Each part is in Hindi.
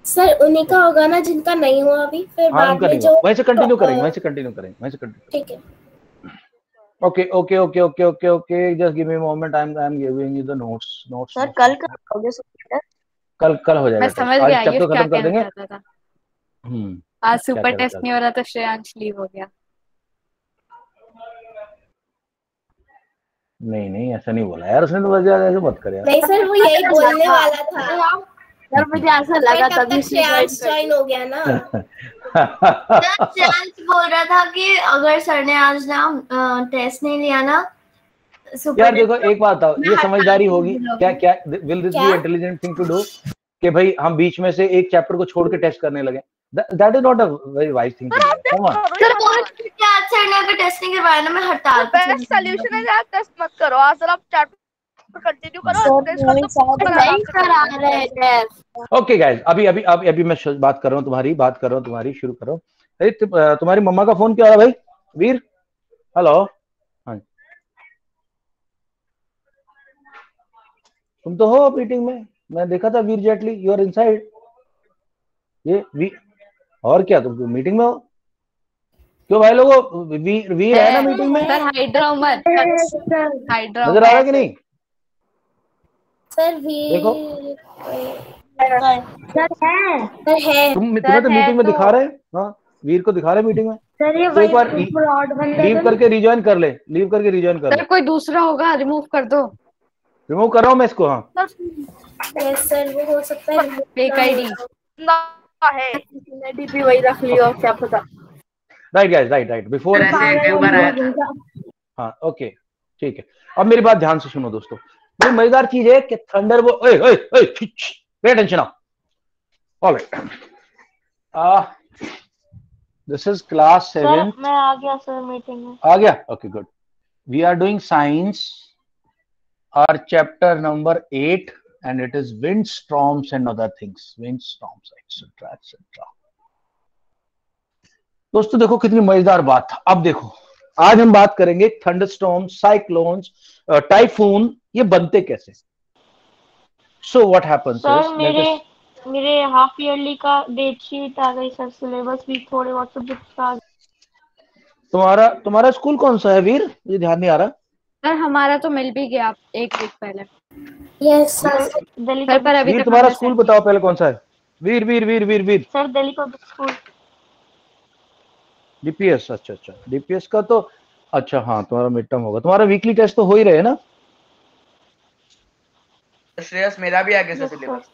सर उन्हीं का होगा ना जिनका नहीं हुआ अभी, फिर हाँ, बाद में जो वैसे कंटिन्यू करेंगे। ठीक है। Okay. Just give me a moment. I'm giving you the notes. Sir कल हो गया? कल हो जाएगा। मैं समझ गया आज चैप्टर क्या खत्म कर कहना देंगे। चाहता था। आज सुपर टेस्ट नहीं हो रहा तो श्रेयांश लीव हो गया। नहीं ऐसा नहीं बोला यार उसने, तो वजह ऐसे मत कर यार। नहीं सर वो यही बोलने वाला था सर मुझे ऐसा लगा तब तभी तक श्रेयांश ज्वाइन हो गया ना। श्रेयांश बोल रहा था कि अगर सर ने आज ना टेस्ट नहीं लिया ना यार देखो एक बात बताओ, ये समझदारी होगी क्या will this be intelligent thing to do कि भाई हम बीच में से एक चैप्टर को छोड़ के टेस्ट करने लगे? That is not a very wise thing to do. Come on sir क्या सर ने अगर टेस्ट नहीं करवाया ना मैं हड़ताल पे। बेस्ट सॉल्यूशन है यार, टेस्ट मत करो आज, जरा चैप्टर कंटिन्यू करो, टेस्ट नहीं करा रहे हैं। ओके गाइस, अभी मैं बात कर रहा हूँ तुम्हारी शुरू करो। अरे तुम्हारी मम्मा का फोन क्या हो रहा है भाई? वीर हेलो, हाँ तुम तो हो मीटिंग में, मैं देखा था वीर जेटली, यू आर इनसाइड। ये और क्या तुम मीटिंग में हो? क्यों भाई लोगों, वीर है ना मीटिंग में? सर हाइड्रा उमर, नजर आ रहा कि नहीं? सर वीर देखो सर है तुम्हें तो मीटिंग में दिखा रहे हैं। हाँ वीर को दिखा रहे मीटिंग में। सर ये तो एक बार लीव करके रिज्वाइन कर ले, सर कोई दूसरा होगा, रिमूव कर दो। रिमूव कर रहा हूँ मैं इसको। हाँ यस सर वो हो सकता है फेक आईडी है, डीपी वही रख लियो, क्या पता। Right guys, right before. हाँ ओके ठीक है, अब मेरी बात ध्यान से सुनो दोस्तों। बड़ी मजेदार चीज है कि thunderbolt, pay attention now, alright this is class 7। मैं आ गया सर मीटिंग में। आ गया? Okay good. We are doing science, our chapter number 8 and it is windstorms and other things, windstorms etc. दोस्तों देखो कितनी मजेदार बात था। अब देखो आज हम बात करेंगे थंडरस्टॉर्म, साइक्लोन्स, टाइफून, ये बनते कैसे। सो व्हाट हैपेंस इज मेरे हाफ ईयरली का डेट शीट आ गई सर, सिलेबस भी थोड़े बहुत सब्जेक्ट्स आ गए। तुम्हारा स्कूल कौन सा है वीर? मुझे ध्यान नहीं आ रहा। सर हमारा तो मिल भी गया एक वीक पहले। यस सर दिल्ली सर पर अभी वीर तक तुम्हारा स्कूल बताओ पहले कौन सा है? Veer sir Delhi Public School DPS. अच्छा डीपीएस का तो अच्छा, हाँ तुम्हारा मिड टर्म होगा। तुम्हारा वीकली टेस्ट तो हो ही रहे ना? श्रेयस मेरा भी आ गया सर सिलेबस,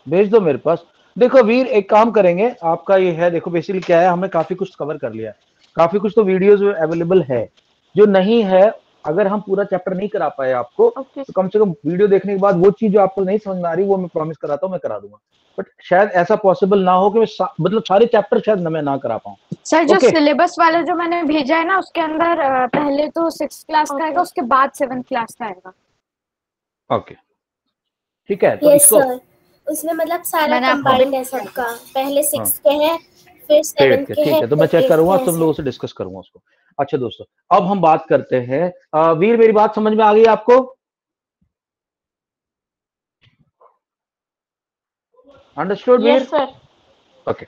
भेज दो मेरे पास। देखो वीर एक काम करेंगे, आपका ये है, देखो बेसिकली क्या है, हमने काफी कुछ कवर कर लिया है, काफी कुछ तो वीडियोस अवेलेबल है। जो नहीं है, अगर हम पूरा चैप्टर नहीं करा पाए आपको तो कम से कम वीडियो देखने के बाद वो चीज जो आपको नहीं समझ में आ रही वो मैं प्रॉमिस कराता हूँ मैं करा दूंगा। बट शायद ऐसा पॉसिबल ना हो कि मैं मतलब सारे चैप्टर शायद मैं ना करा पाऊँ। सर जो सिलेबस वाले जो मैंने भेजा है ना उसके अंदर पहले तो 6th क्लास का आएगा, उसके बाद 7th क्लास का आएगा। ओके ठीक है, तो इसको उसमें मतलब सारा कंबाइंड है सबका, पहले 6 के हैं फिर 7 के ठीक है, तो मैं चेक करूंगा, तुम लोगों से डिस्कस करूंगा उसको। अच्छा दोस्तों अब हम बात करते हैं, वीर मेरी बात समझ में आ गई आपको? Understood Veer? Yes sir. Okay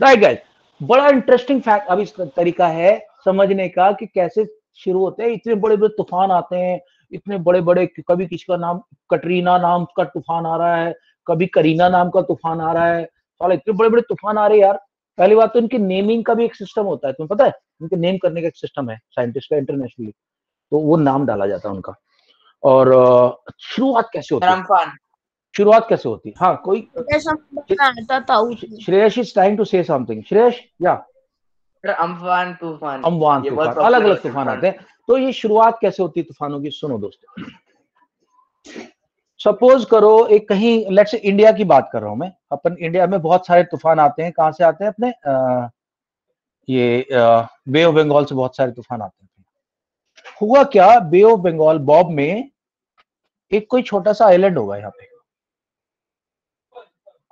right guys, बड़ा इंटरेस्टिंग फैक्ट अब इस तरीका है समझने का कि कैसे शुरू होते हैं। इतने बड़े बड़े तूफान आते हैं, इतने बड़े बड़े, कभी किसी का नाम कटरीना नाम का तूफान आ रहा है, कभी करीना नाम का तूफान आ रहा है। साले इतने बड़े बड़े तूफान आ रहे हैं यार। पहली बात तो इनकी नेमिंग का भी एक सिस्टम होता है, तुम्हें पता है? इनके नेम करने का एक सिस्टम है साइंटिस्ट का इंटरनेशनली, तो वो नाम डाला जाता है उनका। और शुरुआत कैसे होती है? शुरुआत कैसे होती है? हाँ कोई Shreyas is trying to say something. Shreyas या अम्फान तूफान अलग अलग तूफान आते हैं। तो ये शुरुआत कैसे होती है तूफानों की? सुनो दोस्तों, सपोज करो एक कहीं, लेट्स से इंडिया की बात कर रहा हूं मैं, अपन इंडिया में बहुत सारे तूफान आते हैं। कहां से आते हैं? अपने ये बे ऑफ बंगाल से बहुत सारे तूफान आते हैं। हुआ क्या, बे ऑफ बंगाल बॉब में एक कोई छोटा सा आइलैंड होगा यहाँ पे।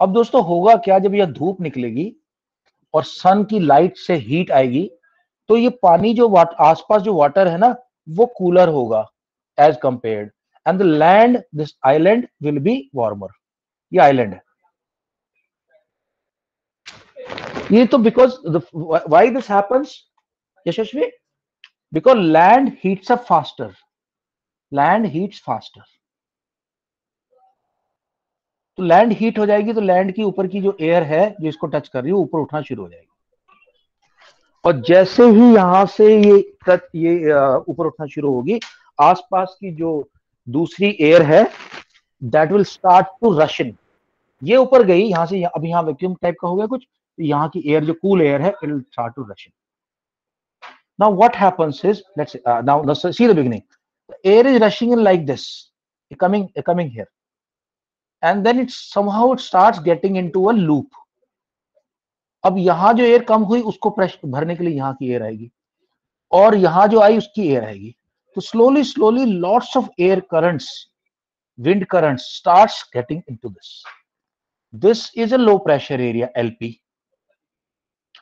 अब दोस्तों होगा क्या, जब यह धूप निकलेगी और सन की लाइट से हीट आएगी तो ये पानी जो आसपास जो वाटर है ना वो कूलर होगा as compared, and the land, this island will be warmer. ये आइलैंड है। ये तो because why this happens, Yashasvi? Because land heats up faster. Land heats faster. तो लैंड हीट हो जाएगी तो लैंड की ऊपर की जो एयर है जो इसको टच कर रही है ऊपर उठना शुरू हो जाएगी, और जैसे ही यहां से ये ऊपर उठना शुरू होगी, आसपास की जो दूसरी एयर है that will start to rush in. ये ऊपर गई यहां से, अब यहाँ वैक्यूम टाइप का हो गया कुछ, यहाँ की एयर जो कूल एयर है it will start to rush in. Now what happens is, let's now see the beginning, the air is rushing in like this, coming here, and then it somehow it starts getting into a loop. अब यहां जो एयर कम हुई उसको प्रेशर भरने के लिए यहाँ की एयर आएगी, और यहां जो आई उसकी एयर आएगी, तो slowly lots of air currents, wind currents starts getting into this is a low pressure area LP,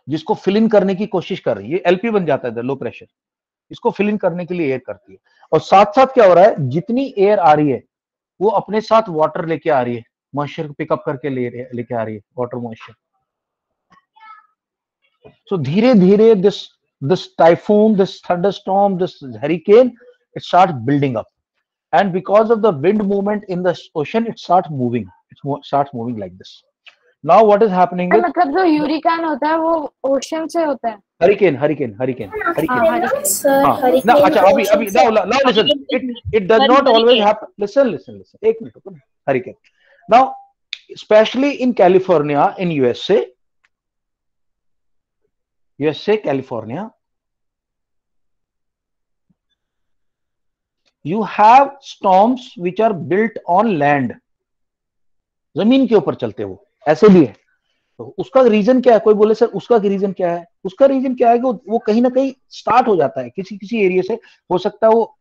जिसको फिल इन करने की कोशिश कर रही है, LP बन जाता है लो प्रेशर, इसको फिल इन करने के लिए एयर करती है। और साथ साथ क्या हो रहा है, जितनी एयर आ रही है वो अपने साथ वाटर लेके आ रही है, मॉइस्चर को पिकअप करके लेके आ रही है, वाटर मॉइस्चर। So धीरे धीरे this typhoon, this thunderstorm, this hurricane, it starts building up, and because of the wind movement in the ocean, it starts moving. It starts moving like this. Now what is happening is, मतलब जो यूरिकान होता है वो ओशन से होता है। hurricane. Now अच्छा अभी now listen, it does not always happen. Listen. एक मिनट रुको। Hurricane. Now especially in California, in USA, California, you have storms which are built on land, जमीन के ऊपर चलते वो, ऐसे भी है। तो उसका रीजन क्या है, कोई बोले सर उसका रीजन क्या है, उसका रीजन क्या है कि वो कहीं ना कहीं स्टार्ट हो जाता है किसी एरिया से, हो सकता है वो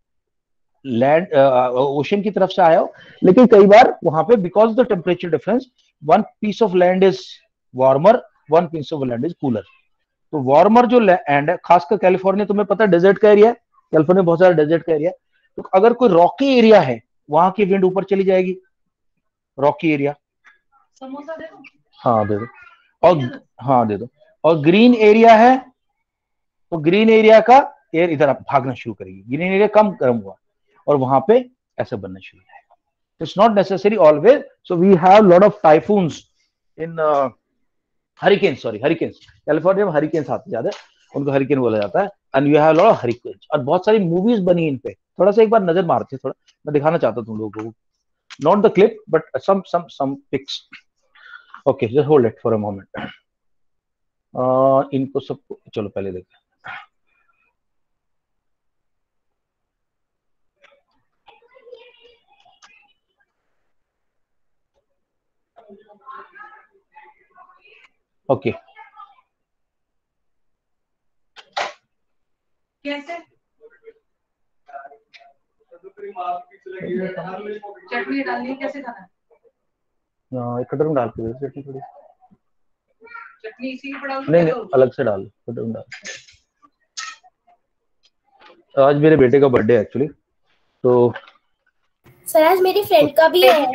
लैंड ओशन की तरफ से आया हो, लेकिन कई बार वहां पे because of the temperature difference, one piece of land is warmer, one piece of land is cooler. तो वार्मर जो लैंड है, खासकर कैलिफोर्निया, तुम्हें पता है डेजर्ट का एरिया है, कैलिफोर्निया बहुत सारा डेजर्ट का एरिया, तो अगर कोई रॉकी एरिया है वहां की विंड ऊपर चली जाएगी, रॉकी एरिया। समोसा दे दो, हाँ दे दो, और हाँ दे दो, और ग्रीन एरिया है तो ग्रीन एरिया का एयर इधर भागना शुरू करेगी, ग्रीन एरिया कम गर्म हुआ और वहां पे ऐसे बनना शुरू हो जाएगा। It's not necessary always, so we have lot of typhoons in hurricanes, California में हरिकेन्स आते ज्यादा, उनको हरिकेन बोला जाता है, and you have lot of hurricanes, और बहुत सारी मूवीज बनी इन पे, थोड़ा सा एक बार नजर मारते, थोड़ा मैं दिखाना चाहता हूं तुम लोगों को, not the clip but some pics. Okay, just hold it for a moment. इनको सबको चलो पहले देखते हैं। ओके कैसे चटनी डालनी है, कैसे खाना है? कटर में डाल के दे चटनी, थोड़ी चटनी इसी में डाल, नहीं अलग से डाल, कटर में डाल। आज मेरे बेटे का बर्थडे एक्चुअली, तो सर आज मेरी फ्रेंड का भी है,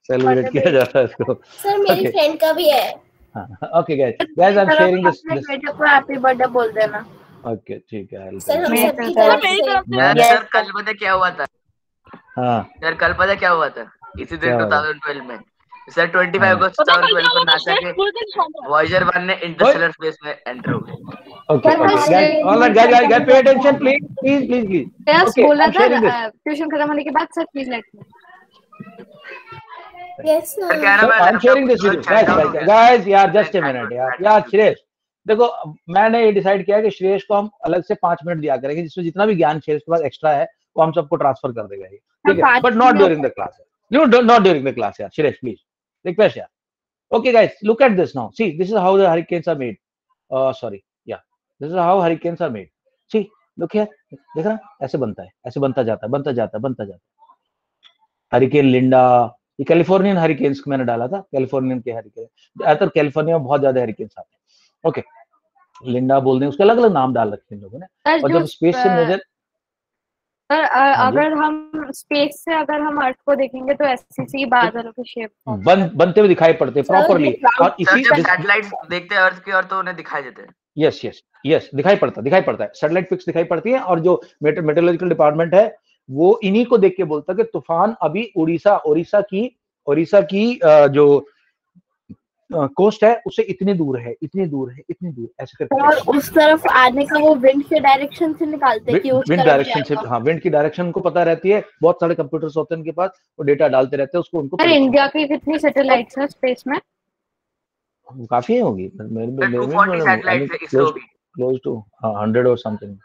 सेलिब्रेट किया जा रहा है इसको। सर मेरी फ्रेंड का भी है। Okay guys I am sharing this, बेटे को हैप्पी बर्थडे बोल देना। ओके ठीक है सर हम सबकी तरफ से। सर कल पता क्या हुआ था? हाँ सर कल पता क्या हुआ था इसी दिन 2012 में? सर 25 अगस्त 2012 को नासा के वॉयेजर 1 ने इंटरस्टेलर स्पेस में एंटर हो गए। Okay alright guys pay attention please. Yes बोला था ट्यूशन खत्म होने के बाद sir please let me. Yes sir I am sharing this with guys यार जस्ट अ मिनट यार श्रेयस, देखो मैंने ये डिसाइड किया कि श्रेयस को हम अलग से 5 मिनट दिया करेंगे, जिसमें जितना भी ज्ञान श्रेयस के पास एक्स्ट्रा है वो हम सबको ट्रांसफर कर देगा, ठीक है, but not during the class, not during the class यार श्रेयस प्लीज, रिक्वेस्ट यार। Okay guys, look at this now. See, this is how the hurricanes are made. This is how hurricanes are made. See, look here. देख रहा, ऐसे बनता है, ऐसे बनता जाता है। हरिकेन लिंडा, ये कैलिफोर्नियन हरिकेन्स मैंने डाला था, कैलिफोर्नियन के हरिकेन, ज्यादातर कैलिफोर्निया में बहुत ज्यादा हरिकेन्स आते हैं। ओके, लिंडा बोल दें, उसके अलग अलग नाम डाल रखे हैं लोगों ने, और जब स्पेस से नजर पर अगर हम स्पेस से अगर हम अर्थ को देखेंगे तो ऐसी बादलों की शेप बनते हुए दिखाई पड़ते हैं प्रॉपरली। और इसी जब सैटेलाइट देखते हैं अर्थ की और तो उन्हें दिखाई देते हैं। यस यस यस, दिखाई पड़ता है, सैटेलाइट पिक्स दिखाई पड़ती है। और जो मेट्रोलॉजिकल डिपार्टमेंट है वो इन्हीं को देख के बोलता है कि तूफान अभी उड़ीसा की जो कोस्ट है उससे इतनी दूर है, ऐसे करके। और उस तरफ आने का वो विंड के डायरेक्शन से निकालते हैं कि उस विंड तरफ डायरेक्शन से, जाएगा। हाँ, विंड की डायरेक्शन उनको पता रहती है। बहुत सारे कंप्यूटर्स होते हैं उनके पास, वो डेटा डालते रहते हैं उसको, उनको पर इंडिया की कितनी सैटेलाइट्स है स्पेस में? काफी होगी, क्लोज टू 100 और समथिंग।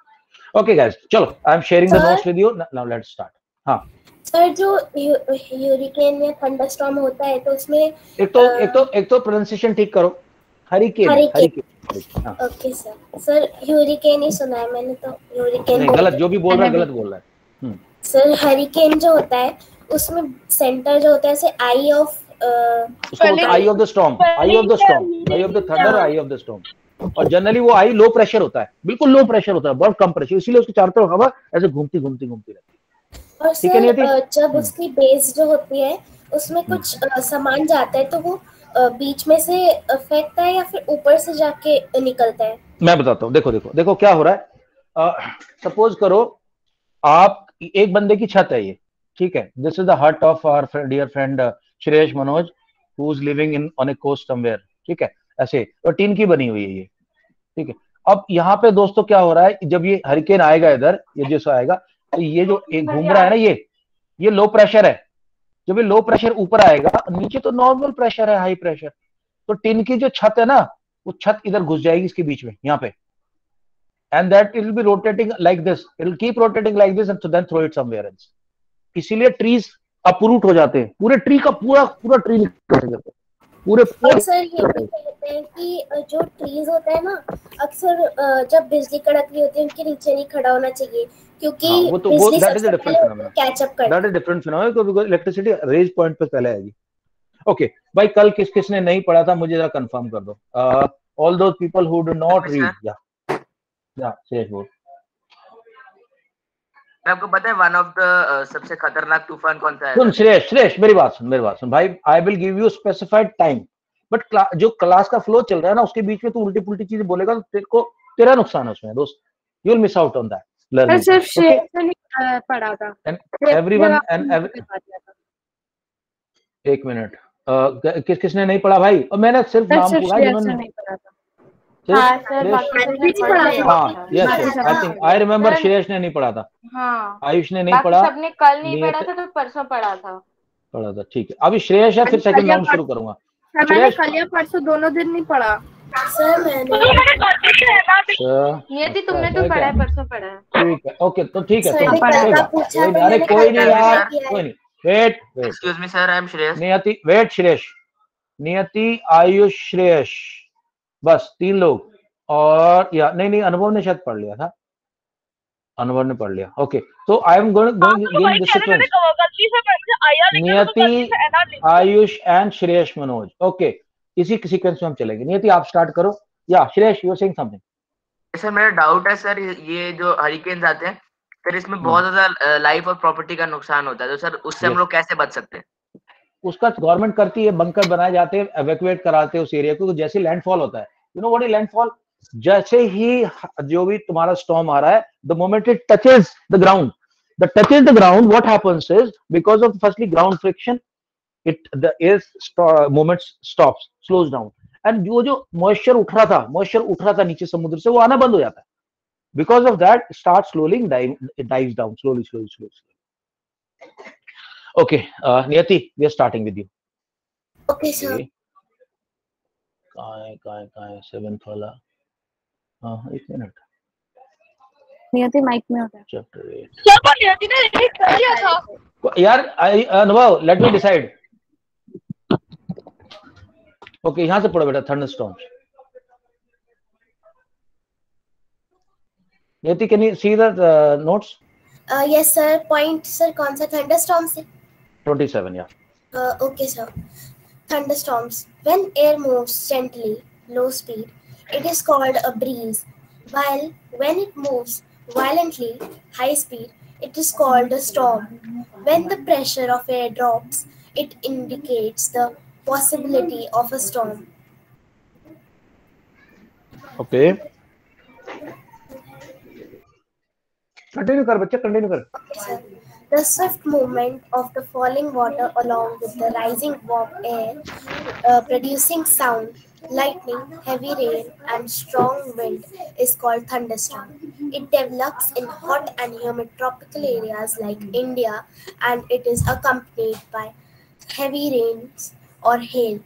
ओके गाइस, चलो I am sharing the notes with you now, let's start. हाँ सर, जो ह्यूरिकेन या थंडरस्टॉर्म होता है तो उसमें एक तो प्रोनाउंसिएशन ठीक करो, हरिकेन। ओके सर ह्यूरिकेन ही सुना है मैंने, तो ह्यूरिकेन गलत, जो भी बोल रहा है गलत बोल रहा है। सर हरिकेन जो होता है उसमें सेंटर जो होता है ऐसे eye of eye of the storm, eye of the thunder, eye of the storm. और जनरली वो आई लो प्रेशर होता है, बिल्कुल लो प्रेशर होता है, बहुत कम प्रेशर, इसीलिए उसके चारों तरफ हवा ऐसे घूमती रहती है। और सर जब उसकी बेस जो होती है उसमें कुछ सामान जाता है तो वो बीच में से फेंकता है या फिर ऊपर से जाके निकलता है? मैं बताता हूँ, देखो क्या हो रहा है। सपोज करो आप, एक बंदे की छत है ये, ठीक है, this is the hut of our dear friend Shreyas Manoj who is living in on a coast somewhere, ठीक है, ऐसे, और टीन की बनी हुई है ये, ठीक है। अब यहाँ पे दोस्तों क्या हो रहा है, जब ये हरिकेन आएगा इधर, ये जैसा आएगा तो ये जो घूम रहा है ना, ये लो प्रेशर है। जब ये लो प्रेशर ऊपर आएगा, नीचे तो नॉर्मल प्रेशर है, हाई प्रेशर, तो टिन की जो छत है ना, वो छत इधर घुस जाएगी इसके बीच में, यहाँ पे, and that it will be rotating like this, it will keep rotating like this and then throw it somewhere else. इसीलिए ट्रीज अपरूट हो जाते हैं, पूरे ट्री का पूरा ट्री निकल जाता है पूरे। और सर ये भी कहते हैं कि जो ट्रीज होता है ना, अक्सर जब बिजली कड़क रही होती है उनके नीचे नहीं खड़ा होना चाहिए, क्योंकि बिजली सबसे पहले कैच अप करती है। That is different phenomena, because electricity raise point पे पहले आएगी। ओके भाई, कल किसने नहीं पढ़ा था मुझे जरा कंफर्म कर दो। All those people who do not read, या श्रेयस बोल। आपको पता है वन ऑफ द सबसे खतरनाक तूफान कौन सा है? सुन श्रेयस, मेरी बात सुन भाई, आई will give you specified time, but जो क्लास का फ्लो चल रहा है ना, उसके बीच में तू उल्टी पुल्टी चीजें बोलेगा तो तेरा नुकसान है उसमें दोस्त, you will miss out on that learning. सिर्फ श्रेयस ने नहीं पढ़ा था, एवरीवन एक मिनट, किसने नहीं पढ़ा भाई? और मैंने सिर्फ नाम पूछा जिन्होंने नहीं पढ़ा था। हाँ yes, I think I remember Shreyas ने नहीं पढ़ा था, हाँ, आयुष ने नहीं पढ़ा, सबने कल नहीं पढ़ा था तो परसों पढ़ा था, ठीक है। अभी श्रेयस है, फिर सेकंड राउंड शुरू करूंगा। मैंने कल या परसों दोनों दिन नहीं पढ़ा सर, मैंने नियति तुमने तो पढ़ा है, परसों पढ़ा है, ठीक है, ओके, तो ठीक है, अरे कोई नहीं यार, कोई नहीं, wait, excuse me sir, I am Shreyas. Niyati, wait, Shreyas, नियति, आयुष, श्रेयस, बस 3 लोग। और या नहीं, अनुभव ने शायद पढ़ लिया था, अनुभव ने पढ़ लिया, ओके। तो I am going in this sequence, Niyati, Ayush and Shreyas Manoj, okay, इसी सीक्वेंस में हम चलेंगे। नियति आप स्टार्ट करो, या Shreyas you are saying something. Sir मेरा डाउट है सर, ये जो हरिकेन्स आते हैं फिर इसमें बहुत ज्यादा लाइफ और प्रॉपर्टी का नुकसान होता है, तो सर उससे हम लोग कैसे बच सकते हैं? उसका गवर्नमेंट करती है, बंकर बनाए जाते हैं, एवैक्यूएट कराते हैं उस एरिया को। जैसे लैंडफॉल होता है, you know what is landfall, जैसे ही जो भी तुम्हारा स्टॉर्म आ रहा है, the moment it touches the ground, what happens is, because of firstly ground friction, the air movement stops, slows down, and जो मॉइस्चर उठ रहा था नीचे समुद्र से, वो आना बंद हो जाता है। because of that start slowly dives down slowly. Okay, Niyati, we are starting with you. Okay sir. कहाँ है 7th वाला? हाँ, एक मिनट, नियति माइक में होता है। चैप्टर 8 सर पर नियति ने रीड कर लिया था यार। अनुभव, लेट मी डिसाइड। ओके, यहाँ से पढ़ो बेटा, thunderstorms. Niyati, can you see the notes? Yes sir. Point sir, कौन सा thunderstorms है? 27, yeah. Okay sir. Thunderstorms. When air moves gently, low speed, it is called a breeze. While when it moves violently, high speed, It is called a storm. When the pressure of air drops, it indicates the possibility of a storm. Okay. Continue कर बच्चे, continue कर. Okay, sir. The swift movement of the falling water along with the rising warm air, producing sound, lightning, heavy rain, and strong wind is called thunderstorm. It develops in hot and humid tropical areas like India, and it is accompanied by heavy rains or hail.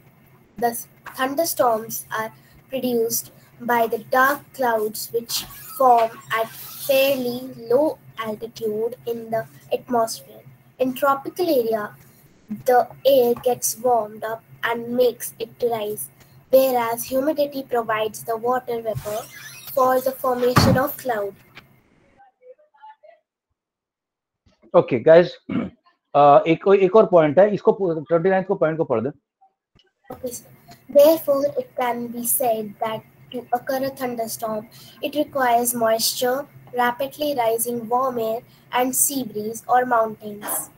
The thunderstorms are produced by the dark clouds which form at fairly low altitude in the atmosphere. In tropical area, the air gets warmed up and makes it rise, whereas humidity provides the water vapor for the formation of cloud. Okay, guys, एक और पॉइंट है, इसको 29 को पॉइंट को पढ़ दे. Okay, sir. Therefore, it can be said that to occur a thunderstorm, it requires moisture, rapidly rising warm air, and sea breeze or mountains.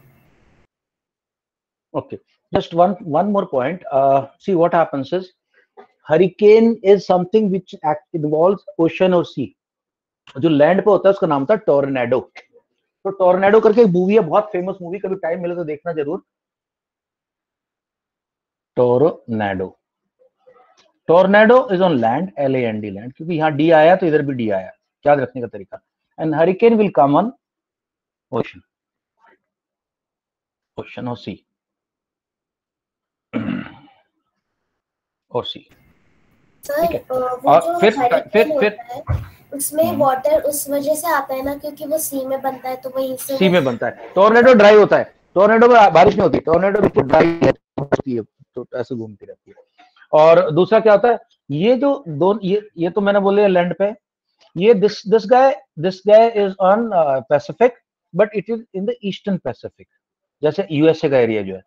Okay, just one more point. See what happens is, hurricane is something which involves ocean or sea. जो लैंड पे होता है उसका नाम था टोर्नेडो. तो टोर्नेडो करके एक मूवी है, बहुत फेमस मूवी, कभी टाइम मिले तो देखना जरूर. Tornado. Tornado is on land, LAND, land, क्योंकि यहाँ डी आया तो इधर भी डी आया, याद रखने का तरीका. And hurricane will come on ocean, ocean और सी, और सी. सर, और फिर उसमें वाटर उस वजह से आता है ना, क्योंकि वो सी में बनता है, तो वहीं से सी में बनता है. टोर्नेडो ड्राई होता है, टोर्नेडो में बारिश नहीं होती, टोर्नेडो बिल्कुल ड्राई होती है, तो ऐसे घूमती रहती है. और दूसरा क्या होता है, ये जो ये तो मैंने बोले लैंड पे, ये this guy is on Pacific, but it is in the eastern Pacific, जैसे यूएसए का एरिया जो है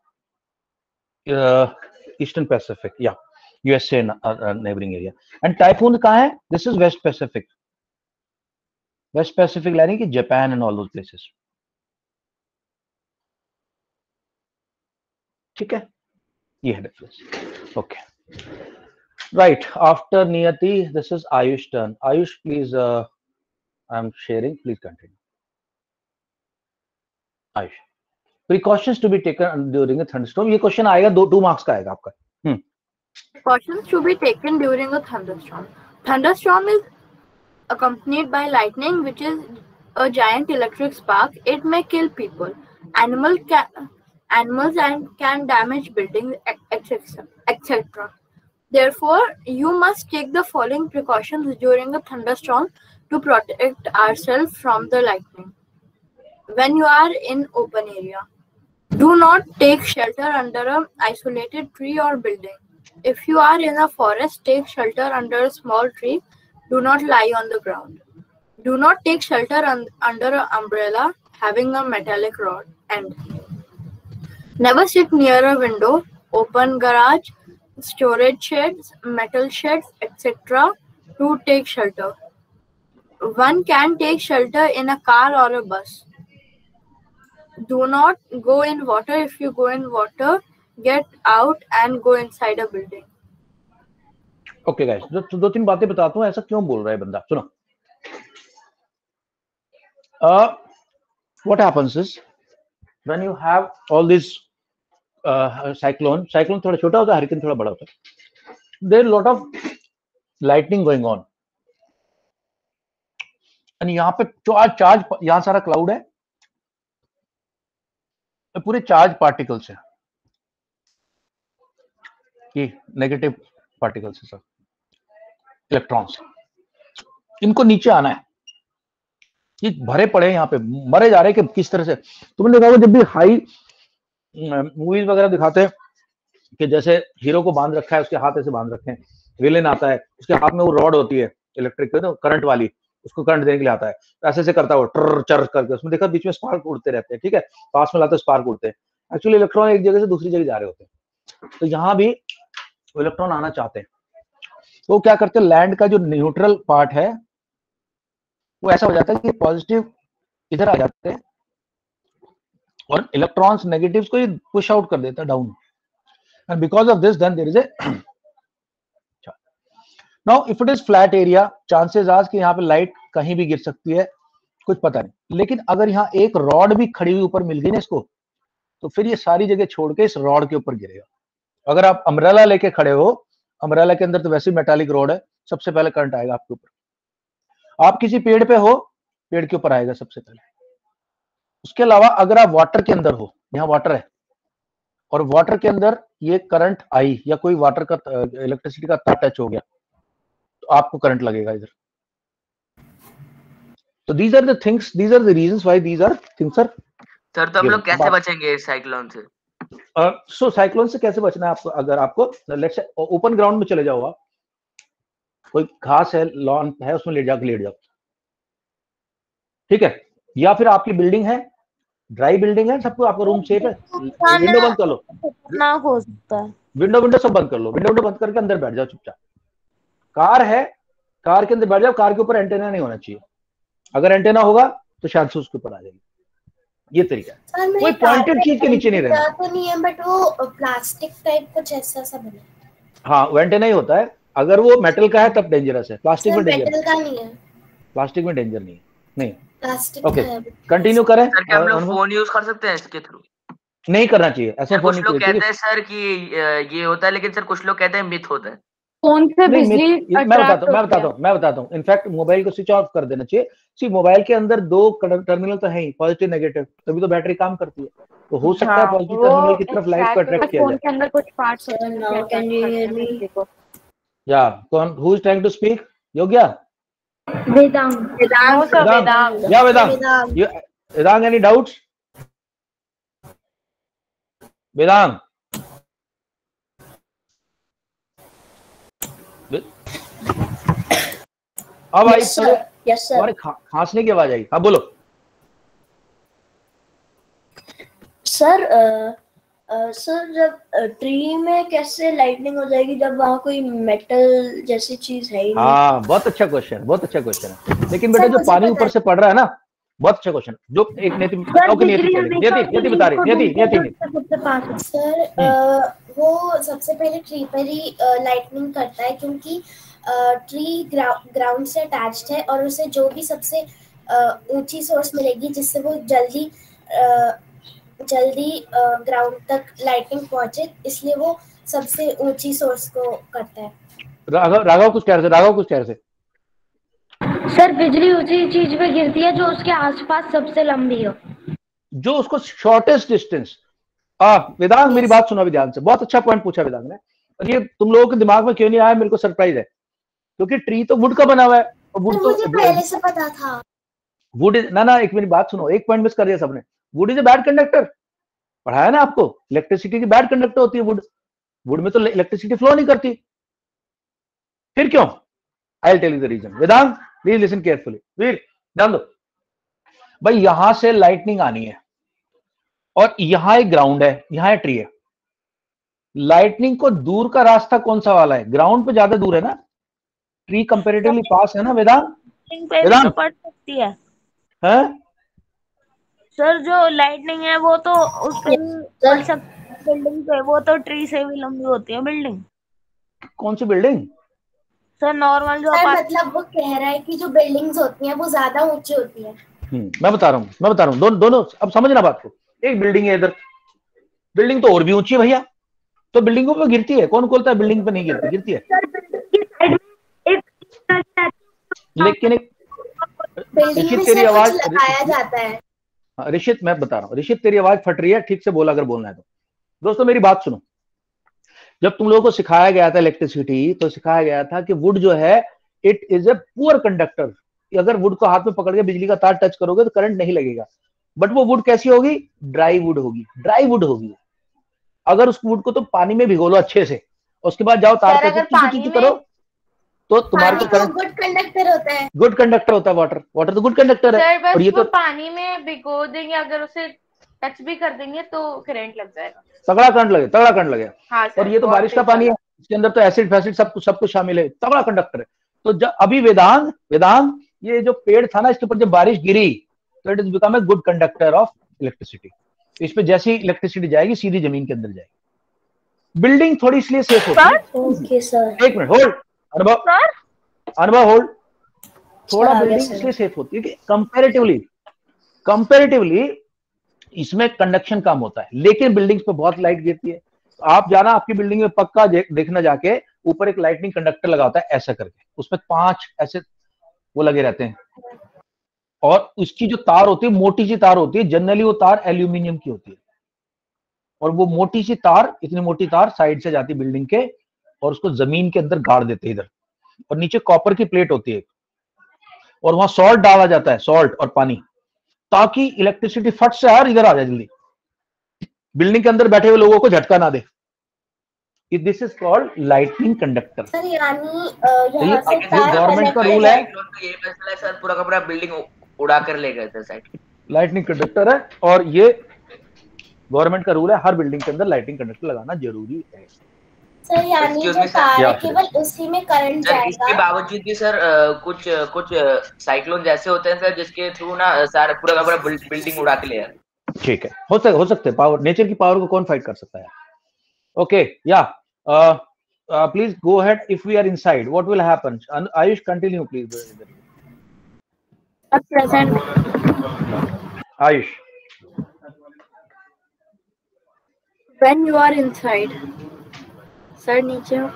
ईस्टर्न पैसिफिक, या USA neighbouring area. And typhoon कहाँ है, this is west Pacific. West Pacific यानी कि Japan and all those places. ठीक है, ये है difference. Okay, right, after Niyati, this is Ayush turn. Ayush, please, I'm sharing, please continue. Ayush, precautions to be taken during a thunderstorm. ये क्वेश्चन आएगा, 2 मार्क्स का आएगा आपका. Precautions to be taken during a thunderstorm. Thunderstorm is accompanied by lightning, which is a giant electric spark. It may kill people, animals and can damage buildings, etc. Therefore, you must take the following precautions during a thunderstorm to protect ourselves from the lightning. When you are in open area, do not take shelter under an isolated tree or building. If you are in a forest, take shelter under a small tree. Do not lie on the ground. Do not take shelter under an umbrella having a metallic rod end. Never sit near a window, open garage, storage sheds, metal sheds, etc. to take shelter. One can take shelter in a car or a bus. Do not go in water. If you go in water, get out and go inside a building. Okay guys, तो 2-3 बातें बताता हूँ, ऐसा क्यों बोल रहा है बंदा. सुनो, what happens is when you have all these cyclone थोड़ा छोटा होता है, हरिकेन थोड़ा बड़ा होता है. There are lot of lightning going on, and यहाँ पे चार्ज, यहाँ सारा क्लाउड है, पूरे चार्ज पार्टिकल्स है, ये नेगेटिव पार्टिकल्स है सब, इलेक्ट्रॉन्स. इनको नीचे आना है, ये भरे पड़े यहाँ पे, मरे जा रहे हैं कि किस तरह से. तुमने देखा होगा जब भी हाई मूवीज वगैरह दिखाते हैं कि जैसे हीरो को बांध रखा है, उसके हाथ ऐसे बांध रखे हैं, विलेन आता है, उसके हाथ में वो रॉड होती है इलेक्ट्रिक करंट वाली, उसको करंट देने के लिए आता है, ऐसे ऐसे करता है वो ट्र चर करके, उसमें देखा बीच में स्पार्क उड़ते रहते हैं. ठीक है, पास में लाते स्पार्क उड़ते हैं. एक्चुअली इलेक्ट्रॉन एक जगह से दूसरी जगह जा रहे होते हैं, तो यहाँ भी इलेक्ट्रॉन आना चाहते हैं. तो क्या करते हैं, लैंड का जो न्यूट्रल पार्ट है वो ऐसा हो जाता है कि पॉजिटिव इधर आ जाते हैं और इलेक्ट्रॉन्स नेगेटिव्स को पुश आउट कर देता है down, and because of this then there is a now if it is flat area, chances are कि यहाँ पे लाइट कहीं भी गिर सकती है, कुछ पता नहीं। लेकिन अगर यहाँ एक रॉड भी खड़ी हुई ऊपर मिल गई ना इसको, तो फिर ये सारी जगह छोड़ के इस रॉड के ऊपर गिरेगा। अगर आप अम्ब्रेला लेके खड़े हो, अम्ब्रेला के अंदर तो वैसे मेटालिक रॉड है, सबसे पहले करंट आएगा आपके ऊपर। आप किसी पेड़ पे हो, पेड़ के ऊपर आएगा सबसे पहले। उसके अलावा अगर आप वाटर के अंदर हो, यहाँ वाटर है और वाटर के अंदर ये करंट आई या कोई वाटर का इलेक्ट्रिसिटी का तार टच हो गया, तो आपको करंट लगेगा इधर। तो these are the things, these are the reasons why these are things are। Sir तो हम लोग कैसे बचेंगे इस साइक्लोन से? सो साइक्लोन से कैसे बचना है आपको? अगर आपको लेट्स ओपन ग्राउंड में चले जाओ, आप कोई घास है, लॉन है, उसमें लेट जाओ, ठीक है। या फिर आपकी बिल्डिंग है, ड्राई बिल्डिंग है, सबको आपका रूम सेफ है, विंडो बंद कर लो, ना हो सकता है, विंडो सब बंद कर लो, विंडो बंद करके अंदर बैठ जाओ चुपचाप। कार है, कार के अंदर बैठ जाओ, कार के ऊपर एंटेना नहीं होना चाहिए, अगर एंटेना होगा तो शायद से उसके ऊपर आ जाएगी। ये तरीका है, कोई पॉइंटेड चीज के नीचे नहीं रहना। तो नहीं है, बट वो प्लास्टिक टाइप कुछ ऐसा सा बना है। हाँ, वो एंटेना ही होता है। अगर वो मेटल का है तब डेंजरस है, प्लास्टिक में डेंजर मेटल का नहीं है, प्लास्टिक में डेंजर नहीं है, नहीं प्लास्टिक ओके का है। कंटिन्यू करें। सर क्या हम लोग फोन यूज कर सकते हैं इसके थ्रू? नहीं करना चाहिए ऐसा, फोन कुछ नहीं लोग चाहिए। कहते हैं सर कि ये होता है, लेकिन सर कुछ लोग कहते हैं मिथ होता है। फोन से बिजली मैं बताता हूँ। इनफैक्ट मोबाइल को स्विच ऑफ कर देना चाहिए। सी मोबाइल के अंदर दो टर्मिनल तो है ही, पॉजिटिव नेगेटिव, तभी तो बैटरी काम करती है। तो हो सकता है पॉजिटिव टर्मिनल की तरफ लाइट को अट्रैक्ट किया जाए। फोन के अंदर कुछ पार्ट्स होते हैं। Can you hear me? या कौन, who is trying to speak? Yogya? Vedang. या वेदांग, एनी डाउट्स? वेदांग अब आई तुम्हारे खांसने की आवाज आई। हाँ बोलो सर। सर जब ट्री में कैसे लाइटनिंग हो जाएगी जब वहाँ कोई मेटल जैसी चीज है ही नहीं? हाँ बहुत अच्छा क्वेश्चन है। लेकिन बेटा जो पानी ऊपर से पड़ रहा है ना, बहुत अच्छा क्वेश्चन। जो एक नियति बता रही सर, वो सबसे पहले ट्री पर ही लाइटनिंग करता है, क्योंकि ट्री ग्राउंड से अटैच्ड है और उसे जो भी सबसे ऊंची सोर्स मिलेगी जिससे वो जल्दी ग्राउंड तक लाइटिंग पहुंचे, इसलिए वो सबसे ऊंची सोर्स को करता है। राघव कुछ कह रहे थे। सर बिजली ऊंची चीज पे गिरती है जो उसके आसपास सबसे लंबी हो, जो उसको शॉर्टेस्ट डिस्टेंस। वेदांग मेरी बात सुनो अभी ध्यान से, बहुत अच्छा पॉइंट पूछा वेदांग ने। और ये तुम लोगों के दिमाग में क्यों नहीं आया, मेरे को सरप्राइज है, क्योंकि ट्री तो वुड का बना हुआ है और वुड तो मुझे पहले से पता था। वुड ना एक मेरी बात सुनो, एक पॉइंट मिस कर दिया सबने। Would is a bad conductor, पढ़ाया ना आपको, इलेक्ट्रिसिटी की बैड कंडक्टर होती है वुड में तो इलेक्ट्रिसिटी फ्लो नहीं करती। फिर क्यों? I will tell you the reason. Vedang please listen carefully, Veer ध्यान दो भाई। यहां से लाइटनिंग आनी है और यहां एक ग्राउंड है, यहां एक ट्री है। लाइटनिंग को दूर का रास्ता कौन सा वाला है? ग्राउंड पे ज्यादा दूर है ना, ट्री कंपैरेटिवली पास है ना। वेदांत तो पड़ सकती है हैं? सर जो लाइटनिंग है वो तो उस पे पड़ सकती है बिल्डिंग पे, वो तो ट्री से भी लंबी होती है बिल्डिंग। कौन सी बिल्डिंग? सर नॉर्मल जो मतलब वो कह रहा है कि जो बिल्डिंग्स होती हैं वो ज्यादा ऊंची होती है। मैं बता रहा हूँ दोनों अब समझना बात को। एक बिल्डिंग है इधर, बिल्डिंग तो और भी ऊंची है भैया, तो बिल्डिंगों पे गिरती है। कौन बोलता है बिल्डिंग पे नहीं गिरती है? लेकिन ऋषित तेरी आवाज लगाया जाता है। ऋषित मैं बता रहा हूँ, ऋषित तेरी आवाज फट रही है, ठीक से बोला अगर बोलना है तो। दोस्तों मेरी बात सुनो, जब तुम लोगों को सिखाया गया था इलेक्ट्रिसिटी, तो सिखाया गया था कि वुड जो है it is a poor conductor. अगर वुड को हाथ में पकड़ के बिजली का तार टच करोगे तो करंट नहीं लगेगा। बट वो वुड कैसी होगी? ड्राई वुड होगी। अगर उस वुड को तुम पानी में भिगो लो अच्छे से, उसके बाद जाओ तार पे चीची करो तो तुम्हारे को करंट। गुड कंडक्टर होता है, गुड कंडक्टर होता है वाटर तो गुड कंडक्टर है। और ये तो पानी में भिगो देंगे, अगर उसे टच भी कर देंगे तो करंट लग जाएगा, तगड़ा करंट लगेगा। हाँ और ये तो बारिश का पानी है, इसके अंदर तो एसिड फैसिड सब कुछ शामिल है, तगड़ा कंडक्टर है। तो अभी वेदांग ये जो पेड़ था ना, इसके ऊपर जब बारिश गिरी तो it is become a good conductor of electricity. इस पे जैसी इलेक्ट्रिसिटी जाएगी सीधी जमीन के अंदर जाएगी। बिल्डिंग थोड़ी इसलिए सेफ होती है। Okay sir. एक मिनट होल्ड, अनुभव होल्ड। थोड़ा आ गया बिल्डिंग सर। इसलिए सेफ होती है कि कंपैरेटिवली इसमें कंडक्शन कम होता है, लेकिन बिल्डिंग्स पे बहुत लाइट गिरती है। आप जाना आपकी बिल्डिंग में पक्का देखना जाके, ऊपर एक लाइटनिंग कंडक्टर लगा होता है ऐसा करके, उसमें 5 ऐसे वो लगे रहते हैं, और उसकी जो तार होती है मोटी सी तार होती है, जनरली वो तार एल्यूमिनियम की होती है, और वो मोटी सी तार, इतनी मोटी तार साइड से जाती है बिल्डिंग के, और उसको जमीन के अंदर गाड़ देते हैं इधर, और नीचे कॉपर की प्लेट होती है, और वहां सॉल्ट डाला जाता है, सॉल्ट और पानी, ताकि इलेक्ट्रिसिटी फट से यार इधर आ जाए जल्दी, बिल्डिंग के अंदर बैठे हुए लोगों को झटका ना दे। This is called lightning conductor. Sir यानी ये यहाँ से तार गवर्नमेंट का connect रूल है। है, ये मसला है सर, पूरा का पूरा बिल्डिंग उड़ा कर ले गए थे साइड। लाइटनिंग कंडक्टर है, और ये गवर्नमेंट का रूल है, हर बिल्डिंग के अंदर लाइटनिंग कंडक्टर लगाना जरूरी है। सर यानी जो तार है केवल उसी में करंट सर जाएगा। इसके बावजूद भी सर कुछ साइक्लोन जैसे होते हैं सर, जिसके थ्रू ना सारा पूरा का पूरा बिल्डिंग उड़ा के ले जाते हैं। ठीक है, हो सकते हैं, पावर, नेचर की पावर को कौन फाइट कर सकता है। Okay, yeah please go ahead. If we are inside what will happen? Ayush continue please. At present, Ayush, when you are inside, sir, नीचे हो.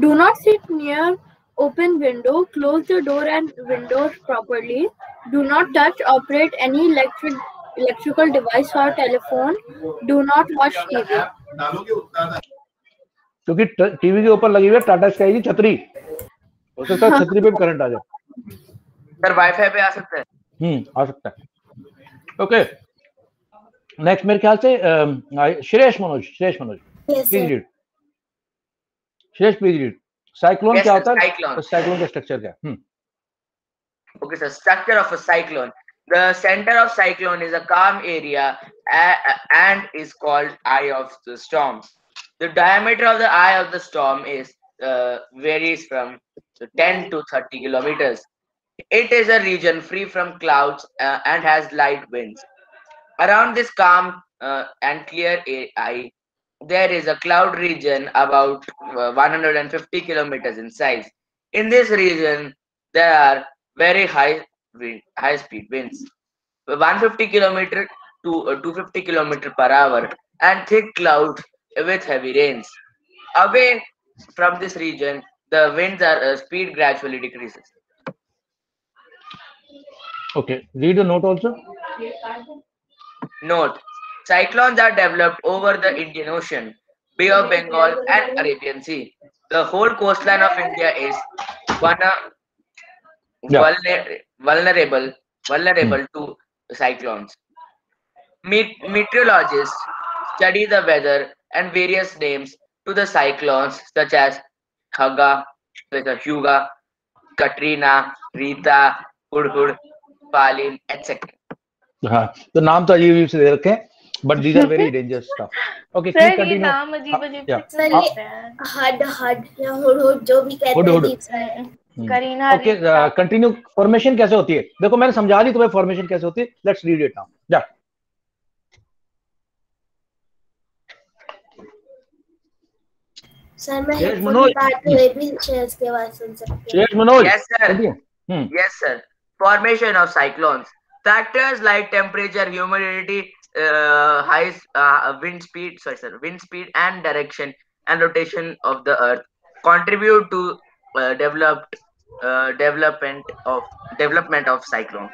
Do not sit near open window. Close the door and windows properly. Do not touch, operate any electrical device or telephone. Do not watch TV. क्योंकि टीवी के ऊपर लगी हुई है टाटा स्काई की छतरी, हो सकता है छतरी पे भी करंट आ जाए। सर वाईफाई पे आ सकता है। आ सकता है। ओके, नेक्स्ट मेरे ख्याल से Shreyas Manoj please read. Shreyas please read. Cyclone क्या होता है? साइक्लोन का स्ट्रक्चर क्या है? Okay, so structure of a cyclone. The center of cyclone is a calm area and is called eye of the storm. The diameter of the eye of the storm is varies from 10 to 30 kilometers. It is a region free from clouds and has light winds. Around this calm and clear eye, there is a cloud region about 150 kilometers in size. In this region, there are very high speed winds, 150 kilometer to 250 kilometer per hour, and thick clouds with heavy rains. Away from this region, the winds are speed gradually decreases. Okay, read the note also. Note: cyclones are developed over the Indian Ocean, Bay of Bengal, and Arabian Sea. The whole coastline of India is vulnerable to cyclones. Meteorologists study the weather and various names to the cyclones such as Huga, Katrina, Rita, Hudhud, Palin, etc. हाँ, तो नाम तो अजीब से दे रखे हैं, but these are very dangerous stuff. Okay, please continue. नाम अजीब सर ये हड या हुड जो भी कहते हैं। Kareena, okay, continue. फॉर्मेशन कैसे होती है? देखो मैंने समझा दी तुम्हें फॉर्मेशन कैसे होती है। Let's read it now. जा। सर मैं हेडफोन काट ले भी शेयर्स के बाद सुन सकते हैं। Shares Manoj. Yes sir. Yes sir. Formation of cyclones. Factors like temperature, humidity, wind speed and direction and rotation of the earth contribute to development of cyclone.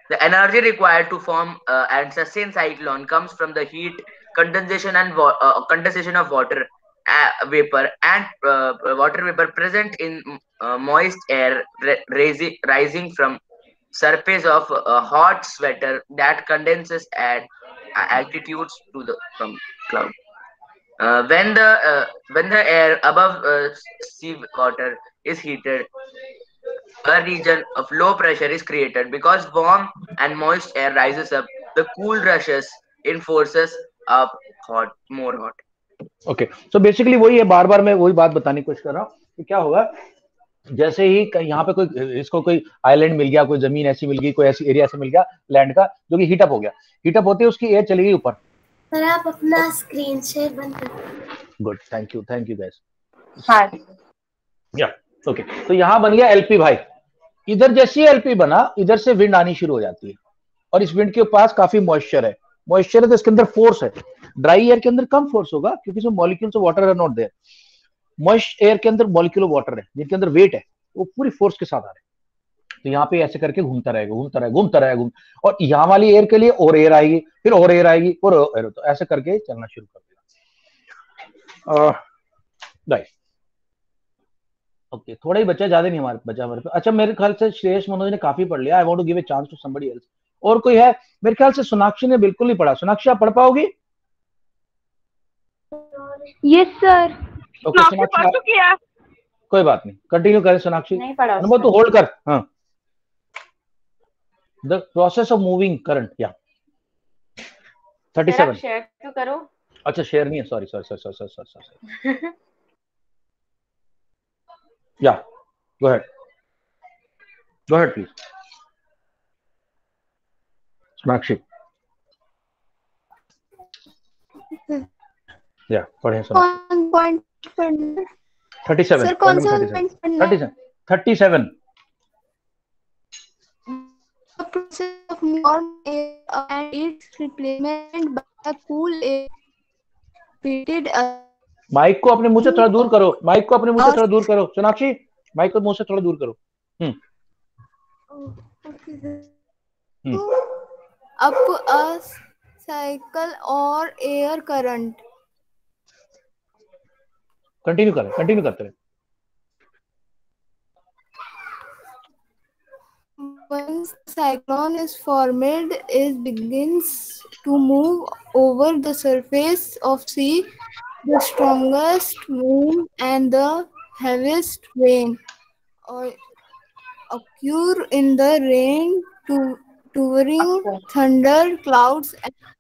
The energy required to form and sustain cyclone comes from the heat, condensation of water vapor and water vapor present in moist air rising from surface of a hot sweater that condenses at altitudes from cloud. When the air above sea water is heated, a region of low pressure is created. Because warm and moist air rises up, the cool rushes in forces up more hot. Okay, so basically वही है, बार बार मैं वही बात बताने की कोशिश कर रहा हूँ कि क्या होगा जैसे ही यहाँ पे कोई इसको कोई आइलैंड मिल गया, कोई जमीन ऐसी मिल गई, कोई ऐसी एरिया ऐसे मिल गया लैंड का जो कि हीटअप हो गया, हीटअप होते ही उसकी एयर चली गई ऊपर। सर आप अपना स्क्रीन शेयर बंद कर। Good, thank you guys. हाँ या ओके, तो यहाँ बन गया एलपी भाई। इधर जैसे एलपी बना, इधर से विंड आनी शुरू हो जाती है, और इस विंड के पास काफी मॉइस्चर है तो इसके अंदर फोर्स है। ड्राई एयर के अंदर कम फोर्स होगा क्योंकि इसमें molecules of water are not there. Moist air के अंदर मॉलिक्यूल ऑफ वाटर है जिनके अंदर वेट है, वो पूरी फोर्स के साथ आ रहे हैं। तो यहाँ पे ऐसे करके घूमता रहेगा, और यहाँ वाली एयर के लिए और एयर आएगी, फिर और एयर आएगी, और एयर, तो ऐसे करके चलना शुरू कर देगा। राइट, ओके, थोड़ा ही बचा, ज्यादा नहीं हमारे पे। अच्छा, मेरे ख्याल से श्रेयस मनोज ने काफी पढ़ लिया। I want to give a chance to somebody else. और कोई है? मेरे ख्याल से सोनाक्षी ने बिल्कुल नहीं पढ़ा। सोनाक्षी आप पढ़ पाओगी? Yes sir. ओके सोनाक्षी, कोई बात नहीं, कंटिन्यू करें सोनाक्षी। नहीं पढ़ा अनुभव तो होल्ड कर। हाँ, the process of moving current, या 37 शेयर तो करो। अच्छा, शेयर नहीं है, सॉरी। या गो अहेड प्लीज सोनाक्षी। या पढ़े सोनाक्षी। पॉइंट पढ़ना 37 सर, कौन सा पॉइंट पढ़ना है? 37 The process of warm air and its replacement by cool air repeated mike को अपने मुंह से थोड़ा दूर करो। सोनाक्षी, माइक को मुंह से थोड़ा दूर करो। up a cycle or air current. Continue करते रहे। Once cyclone is formed, it begins to move over the surface of sea. The strongest wind and the heaviest rain occur in the rain towering thunder clouds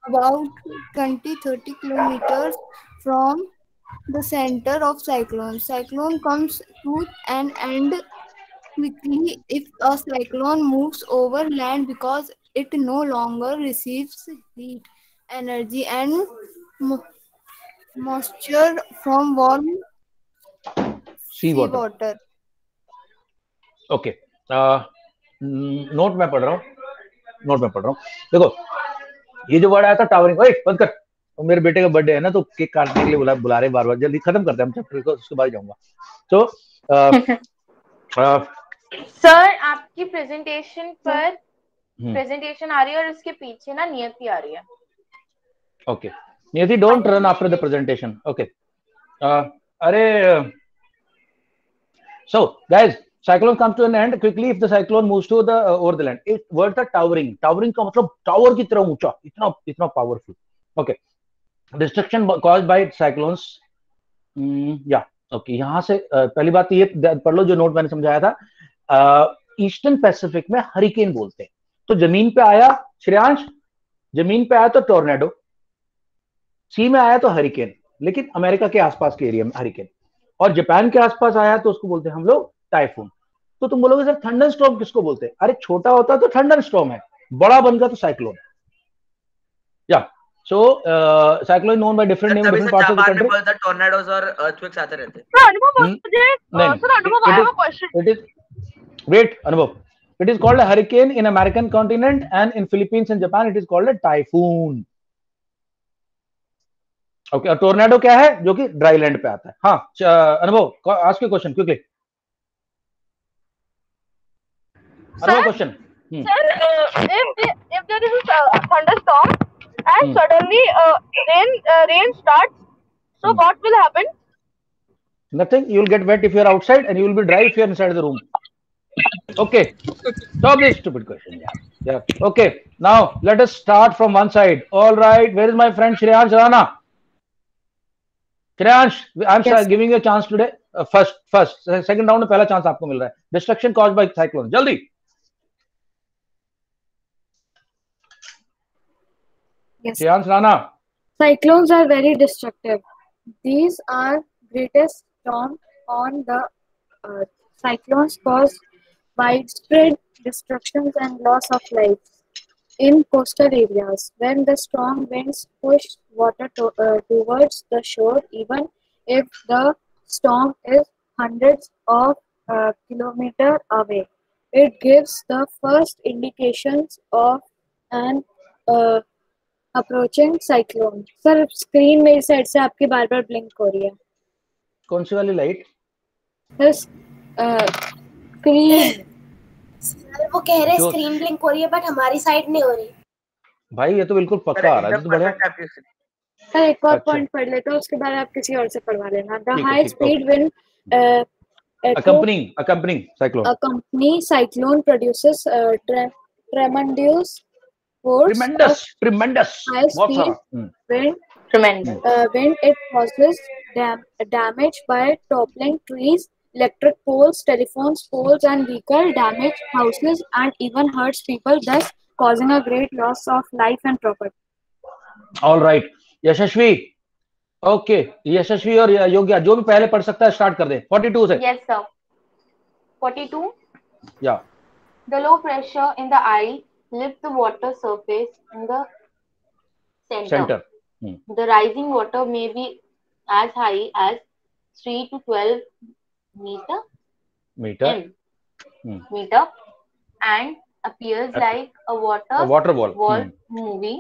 about 20-30 kilometers from the center of cyclone. Cyclone comes to an end quickly if a cyclone moves over land because it no longer receives heat, energy, and moisture from warm seawater. Okay, note में पढ़ रहा हूँ। देखो, ये जो वर्ड आया था टावरिंग, ओए बंद कर, तो मेरे बेटे का बर्थडे है ना, तो केक काटने के लिए बुला रहे बार, जल्दी खत्म करते हैं हम चैप्टर को, उसके बाद जाऊंगा। तो सर आपकी प्रेजेंटेशन पर प्रेजेंटेशन आ रही है और उसके पीछे ना नियति आ रही है। ओके नियति, don't run after the presentation. Okay, अरे so guys, cyclone comes to an end quickly if the cyclone moves to the over the land. It word था towering का मतलब टावर की तरह ऊंचा, इतना powerful. Okay, destruction caused by cyclones, या ओके, यहाँ से पहली बात ये पढ़ लो जो नोट मैंने समझाया था। ईस्टर्न पैसिफिक में हरिकेन बोलते हैं। तो जमीन पे आया श्रेयांश, जमीन पे आया तो टोर्नेडो, सी में आया तो हरिकेन, लेकिन अमेरिका के आसपास के एरिया में हरिकेन, और जापान के आसपास आया तो उसको बोलते हैं हम लोग टाइफून। तो तुम बोलोगे सर थंडर स्टॉर्म किसको बोलते हैं? अरे छोटा होता तो थंडर स्टॉर्म है, बड़ा बन गया तो साइक्लोन। या so cyclone known by different name different parts of the country. बोलता टॉर्नेडोस और अर्थक्वेक्स आते रहते हैं। Sir Anubhav I have a question. It is wait Anubhav, it is called a hurricane in American continent and in Philippines and Japan it is called a typhoon. Okay, और टोर्नेडो क्या है? जो कि ड्राई लैंड पे आता है। हाँ अनुभव, आस्क योर क्वेश्चन क्विकली। अनुभव question. Sir, if there is a thunderstorm and suddenly rain starts, so what will happen? Nothing. You will get wet if you are outside, and you will be dry if you are inside the room. Okay. Stop this stupid question. Yeah. Okay. Now let us start from one side. All right. Where is my friend Shreyansh Rana? Shreyansh, I'm giving you a chance today. First, second round में पहला chance आपको मिल रहा है. Destruction caused by cyclone. जल्दी. Yes. Shreyansh Rana. Cyclones are very destructive. These are greatest storm on the earth. Cyclones cause widespread destructions and loss of life in coastal areas. When the strong winds push water towards the shore, even if the storm is hundreds of kilometers away, it gives the first indications of an uh, approaching cyclone. Sir screen मेरी साइड से आपकी बार बार ब्लिंक हो रही है. कौन सी वाली लाइट? Sir screen. सर वो कह रहे जो- स्क्रीन ब्लिंक हो रही है बट हमारी साइड नहीं हो रही. भाई ये तो बिल्कुल पक्का आ रहा है, तो बढ़िया. सर एक और अच्छा. पॉइंट पढ़ लेते हो, उसके बाद आप किसी और से पढ़वा लेना. द ठीक है, हाई ठीक है. Speed wind accompanying cyclone. accompany cyclone produces tremendous force of tremendous high बहुत speed सारा. wind. Tremendous. When it causes damage by toppling trees, electric poles, telephone poles, and vehicle damage houses and even hurts people, thus causing a great loss of life and property. All right, Yashasvi. Okay, यशस्वी और योग्या जो भी पहले पढ़ सकता है स्टार्ट कर दे. 42 से. Yes, sir. 42. या The low pressure in the eye lifts the water surface in the center. Centre. The rising water may be as high as 3 to 12 meter meter. meter and appears like a water water ball. wall moving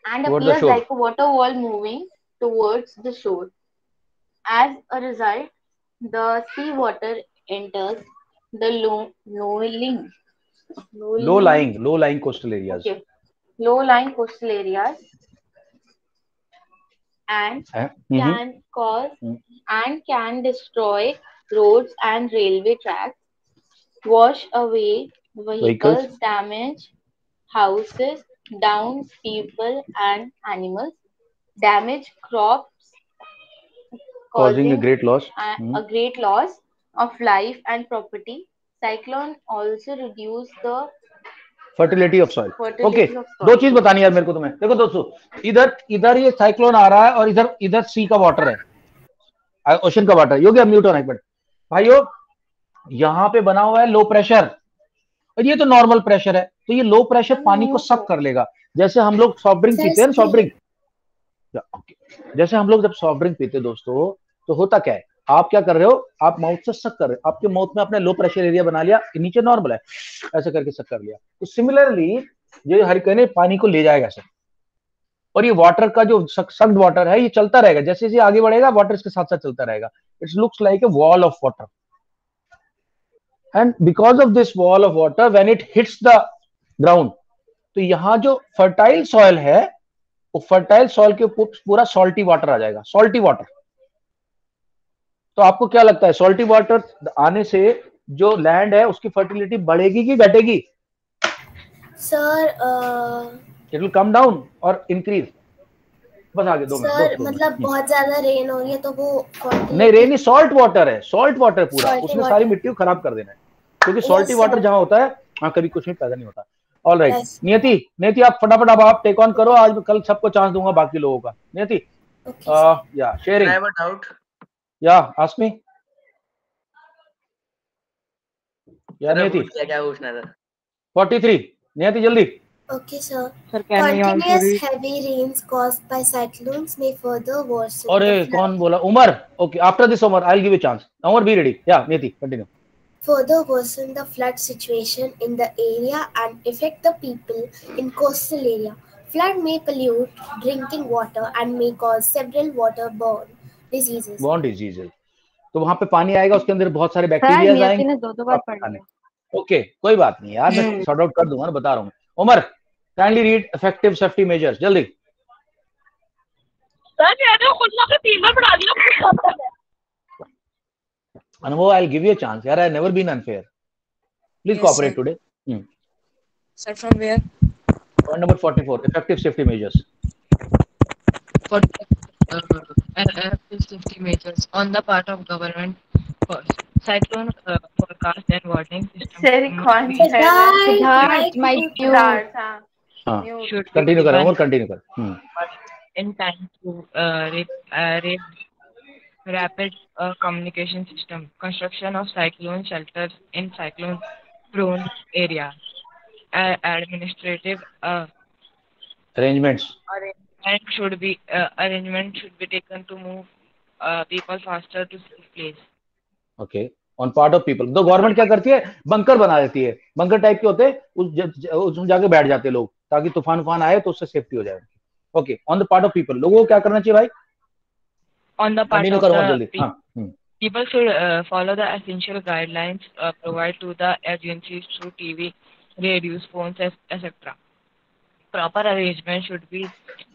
and Towards the appears shore. like a water wall moving towards the shore. As a result, the sea water enters the low-lying coastal areas. Okay. Low-lying coastal areas and can cause and can destroy roads and railway tracks, wash away vehicles, damage houses, down people and animals, damage crops, causing a great loss. a great loss of life and property. Cyclone also reduce the fertility of soil. fertility okay, of soil. दो चीज बतानी यार मेरे को तुम्हें. देखो दोस्तों, इधर ये साइक्लोन आ रहा है और इधर सी का वाटर है, ओशन का वाटर. योगी अब म्यूट होना एक मिनट. भाइयों यहाँ पे बना हुआ है लो प्रेशर और ये तो नॉर्मल प्रेशर है. तो ये लो प्रेशर पानी को सक कर लेगा. जैसे हम लोग सॉफ्ट ड्रिंक पीते हैं, सॉफ्ट ड्रिंक. जैसे हम लोग जब सॉफ्ट ड्रिंक पीते हैं दोस्तों, तो होता क्या है, आप क्या कर रहे हो, आप माउथ से सक कर रहे हो. आपके माउथ में आपने लो प्रेशर एरिया बना लिया, नीचे नॉर्मल है, ऐसे करके सक कर लिया. तो सिमिलरली ये हरिकेन पानी को ले जाएगा सर. और ये वाटर का जो सक्ड वाटर है ये चलता रहेगा. जैसे जैसे आगे बढ़ेगा वाटर इसके साथ साथ चलता रहेगा. It's looks like a wall of water. And because of this wall of water when it hits the ground, तो यहाँ जो फर्टाइल सॉइल है, वो फर्टाइल सॉइल के पूरा सॉल्टी वाटर आ जाएगा. Salty water. तो आपको क्या लगता है, सॉल्टी वाटर आने से जो लैंड है उसकी फर्टिलिटी बढ़ेगी कि घटेगी? Sir it will come down और इंक्रीज. बस आगे दो सर मिनट. मतलब बहुत ज्यादा रेन हो रही है तो वो नहीं, रेन ही सॉल्ट वाटर है. सॉल्ट वाटर पूरा, Salty उसने water. सारी मिट्टी को खराब कर देना है. क्योंकि सॉल्टी Yes, वाटर sir. जहां होता है वहां कभी कुछ भी पैदा नहीं होता. All right. Yes. नियति आप फटाफट अब आप टेक ऑन करो. आज मैं कल सबको चांस दूंगा बाकी लोगों का. नियति या sharing. I have a doubt. या आस्क मी. या अरे नियति पूछ लिया, क्या पूछना था? 43. नियति जल्दी. Okay, sir. Sir, can we also Continuous read? heavy rains caused by cyclones may further worsen. अरे the flood. कौन बोला? Umar. Okay, after this Umar I will give you chance. Umar be ready. या Niyati continue. Further worsen the flood situation in the area and affect the people in coastal area. Flood may pollute drinking water and may cause several waterborne diseases. Borne diseases. तो वहां पे पानी आएगा, उसके अंदर बहुत सारे सर बैक्टीरिया नियति आएंगे. ने दो बार पढ़ लिया. ओके, कोई बात नहीं यार, मैं सॉर्ट आउट कर दूंगा ना, बता रहा हूँ. Umar kindly read effective safety measures जल्दी. सर कह रहे हो खुद ना 3 बार पढ़ा दिया. Anubhav, I will give you a chance यार. I never been unfair. Please Yes, cooperate sir. Today. Sir, from where? Point number 44 effective safety measures. For active safety measures on the part of government for cyclone forecast and warning system. Sir, कौन सा है? Siddharth, my cue. Siddharth, हाँ. हाँ, Mute. कंटिन्यू कर. उमर कंटिन्यू कर. In time to rapid communication system, construction of cyclone shelters in cyclone-prone areas, administrative arrangements. Arrangement should be taken to move people faster to safe place. Okay. On part of people, तो गवर्नमेंट क्या करती है, बंकर बना देती है, बंकर टाइप के होते हैं, उसमें जाके बैठ जाते हैं लोग ताकि तूफान आए तो उससे सेफ्टी हो जाए। Okay, on the part of people, लोगों को क्या करना चाहिए भाई? On the part of the people should follow the essential guidelines provided to the agencies through TV, radios, phones, etc. Proper arrangement should be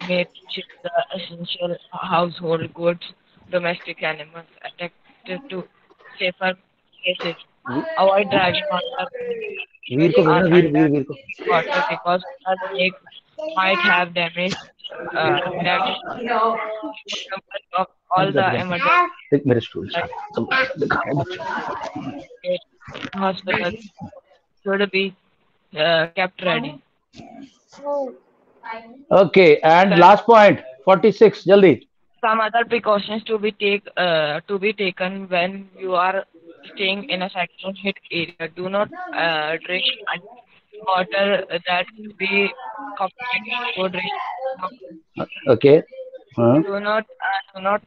made to ship the essential household goods, domestic animals attracted to safer places. Avoid driving on the water because the lake might have damage of all the emergency hospitals should be kept ready. Okay, and last point 46, jaldi. Some other precautions to be taken when you are staying in a cyclone hit area. Do not drink water that be completely good. Okay. Do not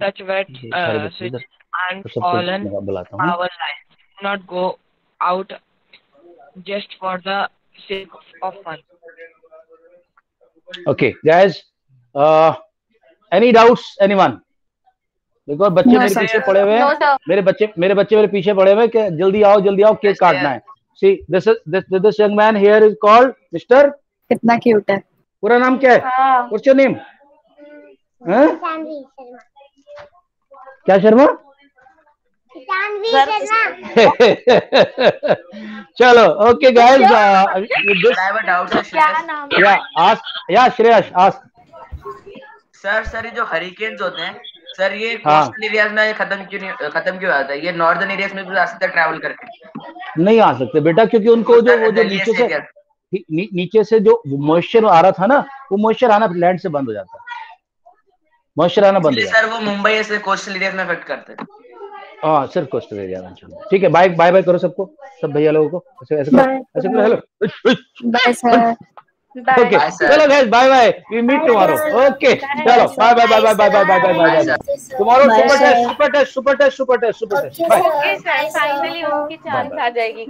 touch wet switch and fallen power lines. Do not go out just for the sake of fun. Okay, guys. Any doubts, anyone? देखो बच्चे मेरे पीछे पड़े हुए हैं, मेरे बच्चे मेरे पीछे पड़े हुए हैं कि जल्दी आओ केक काटना है। See, this young man here is called Mr. कितना क्यूट है। पूरा नाम क्या है? What's your name? क्या शर्मा? चलो, okay guys. I have a doubt. Yeah, Shreyash, ask. Sir ये जो हरिकेन्स होते हैं सर, ये कोस्टल एरियाज में खत्म क्यों होता है? ये नॉर्दर्न एरियाज में भी आ सकते हैं ट्रैवल करके? नहीं आ सकते बेटा, क्योंकि उनको जो नीचे से जो मॉइस्चर आ रहा था ना, वो मॉइस्चर आना लैंड से बंद हो जाता है, मॉइस्चर आना बंद हो जाता है। सर वो मुंबई ऐसे कोस्टल एरियाज में अफेक्ट करते हैं? हाँ, सिर्फ कोस्टल एरिया में। ठीक है, बाय बाय करो सबको, सब भैया लोगों को ऐसे करो, हेलो बाय सर। ओके, चलो guys, bye bye, we meet tomorrow. Okay, चलो bye bye bye bye bye bye bye bye. Tomorrow super test. Okay sir, finally उनकी चांस आ जाएगी।